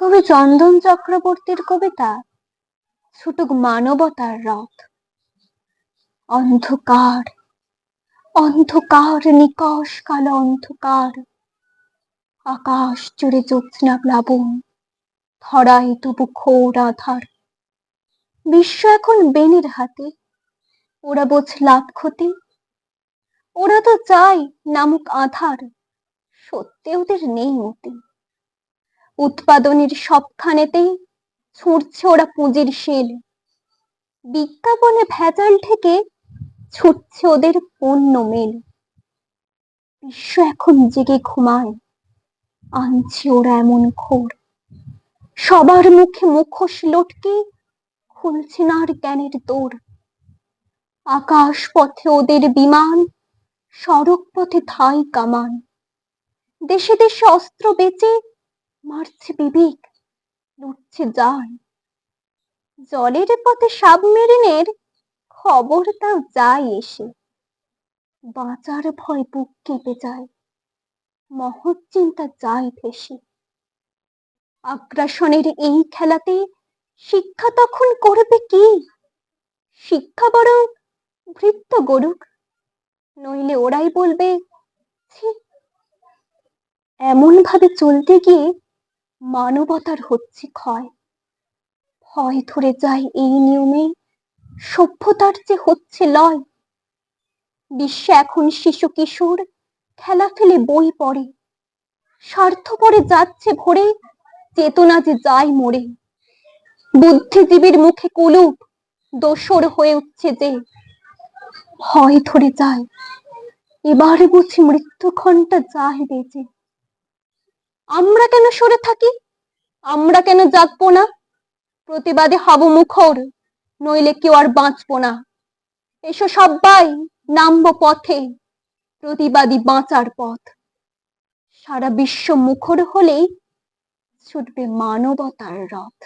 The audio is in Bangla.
কবি চন্দন চক্রবর্তীর কবিতা ছুটুক মানবতার রথ। অন্ধকার, অন্ধকার, নিকষ কালো অন্ধকার, আকাশ জুড়ে জ্যোৎস্না প্লাবন, ধরায় তবু ঘোর আধার। বিশ্ব এখন বেনের হাতে, ওরা বোঝ লাভ ক্ষতি, ওরা তো চায় নামুক আধার, সত্যি ওদের নেই মতি। উৎপাদনের সবখানেতে ছুঁড়ছে ওরা পুঁজির শেল, বিজ্ঞাপনে ভেজাল ঠেকে ছুটছে ওদের পণ্য মেল। বিশ্ব এখন জেগে ঘুমায়, আনছে ওরা এমন ঘোর, সবার মুখে মুখোশ লটকে খুলছে না আর জ্ঞানের দোর। আকাশ পথে ওদের বিমান, সড়ক পথে ঠাই কামান, দেশে দেশে অস্ত্র বেচে মারছে বিবেক, লুটছে জান। জলের পথে সাবমেরিনের খবর তাও যায় এসে, বাঁচার ভয় বুক কেঁপে যায়, মহৎ চিন্তা যায় ভেসে। আগ্রাসনের এই খেলাতে শিক্ষা তখন করবে কি? শিক্ষা বরং ভৃত্য গড়ুক, নইলে ওরাই বলবে ছি। এমন ভাবে চলতে গিয়ে মানবতার হচ্ছে ক্ষয়, ভয় ধরে যায় এই নিয়মে, সভ্যতার যে হচ্ছে লয়। বিশ্বে এখন শিশু কিশোর খেলা ফেলে বই পড়ে, স্বার্থপরে যাচ্ছে ভরে, চেতনা যে যায় মরে। বুদ্ধিজীবীর মুখে কুলুপ, দোসর হয়ে উঠছে যে, ভয় ধরে যায় এবারে বুঝি মৃত্যু ঘণ্টা যায় বেজে। আমরা কেন সরে থাকি, আমরা কেন জাগবো না? প্রতিবাদে হব মুখর, নইলে কেউ আর বাঁচবো না। এসো সব্বাই নামবো পথে, প্রতিবাদী বাঁচার পথ। সারা বিশ্ব মুখর হলেই ছুটবে মানবতার রথ।